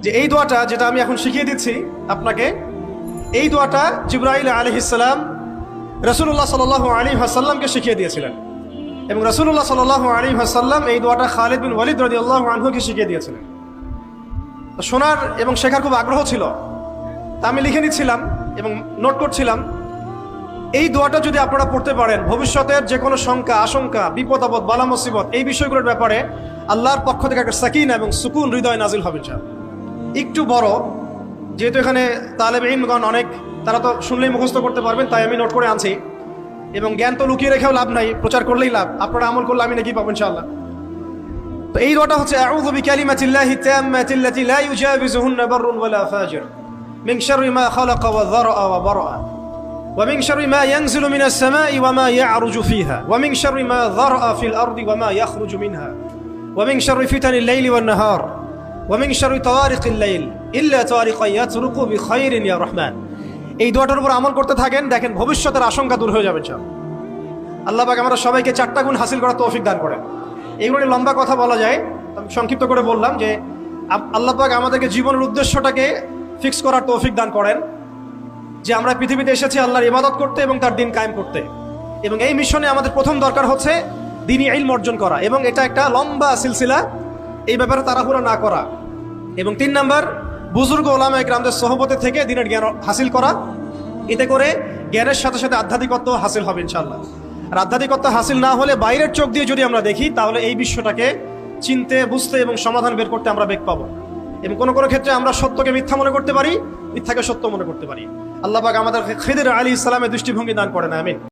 যে এই দোয়াটা যেটা আমি এখন শিখিয়ে দিচ্ছি আপনাকে, এই দোয়াটা জিবরাইল আলাইহিস সালাম রাসূলুল্লাহ সাল্লাল্লাহু আলাইহি ওয়াসাল্লামকে শিখিয়ে দিয়েছিলেন এবং রাসূলুল্লাহ সাল্লাল্লাহু আলাইহি ওয়াসাল্লাম এই দোয়াটা খালিদ বিন ওয়ালিদ রাদিয়াল্লাহু আনহুকে শিখিয়ে দিয়েছিলেন। তো শোনার এবং শেখার খুব আগ্রহ ছিল, তা আমি লিখে নিচ্ছিলাম এবং নোট করছিলাম। এই দোয়াটা যদি আপনারা পড়তে পারেন, ভবিষ্যতের যে কোনো শঙ্কা, আশঙ্কা, বিপদ আপদ, বালা মুসিবত, এই বিষয়গুলোর ব্যাপারে আল্লাহর পক্ষ থেকে একটা সাকিনা এবং সুকুন হৃদয় নাজিল হবে ইনশাআল্লাহ। একটু বড়, যেহেতু এখানে তালেব ইলমগণ অনেক, তারা তো শুনলেই মুখস্থ করতে পারবেন, তাই আমি নোট করে আনছি। এবং জ্ঞান তো লুকিয়ে রেখেও লাভ নাই, প্রচার করলেই লাভ, আপনারা আমল করলে আমি নাকি পাবো ইনশাআল্লাহ। তো এই দোয়াটা হচ্ছে আউযু বিকালিমাতিল্লাহি তাম্মাতিল্লাতি লা ইউজাবিজুহুন্না বাররুন ওয়ালা ফাজির মিন শাররি মা খালাকা ওয়া যারআ ওয়া বারআ ওয়া মিন শাররি মা ইয়ানজিলু মিনাস সামাই ওয়া মা ইয়া'রুজু ফিহা ওয়া মিন শাররি মা যারআ ফিল আরদি ওয়া মা ইয়াখরুজু মিনহা ওয়া মিন শাররি ফিতানিল লাইলি ওয়ান নাহার ওয়া মিন শাররি তাওয়ারিকিল লাইল ইল্লা তাওয়ারিকা ইয়াতরুকু বিখাইরিন ইয়া রাহমান। এই দোয়াটার উপর আমল করতে থাকেন, দেখেন ভবিষ্যতের আশঙ্কা দূর হয়ে যাবে ইনশাআল্লাহ। আল্লাহ পাক আমরা সবাইকে 4টা গুণ হাসিল করার তৌফিক দান করেন। এইগুলো লম্বা কথা বলা যায়, আমি সংক্ষিপ্ত করে বললাম যে আল্লাহ পাক আমাদেরকে জীবনের উদ্দেশ্যটাকে ফিক্স করার তৌফিক দান করেন, যে আমরা পৃথিবীতে এসেছি আল্লাহর ইবাদত করতে এবং তার দিন কায়েম করতে। এবং এই মিশনে আমাদের প্রথম দরকার হচ্ছে দ্বীনি ইলম অর্জন করা, এবং এটা একটা লম্বা সিলসিলা, এই ব্যাপারে তাড়াহুড়ো না করা। এবং 3 নাম্বার, বুজুর্গ ওলামায়ে কেরামদের সোহবতে থেকে দ্বীনের জ্ঞান হাসিল করা। এতে করে জ্ঞানের সাথে সাথে আধ্যাত্মিকত্ব হাসিল হবে ইনশাআল্লাহ। আর আধ্যাত্মিকত্ব হাসিল না হলে বাইরের চোখ দিয়ে যদি আমরা দেখি, তাহলে এই বিশ্বটাকে চিনতে, বুঝতে এবং সমাধান বের করতে আমরা বেগ পাবো। এবং কোনো কোনো ক্ষেত্রে আমরা সত্যকে মিথ্যা মনে করতে পারি, মিথ্যাকে সত্য মনে করতে পারি। আল্লাহ পাক আমাদের খিদির আলাইহিস সালামের দৃষ্টিভঙ্গি দান করেন, আমিন।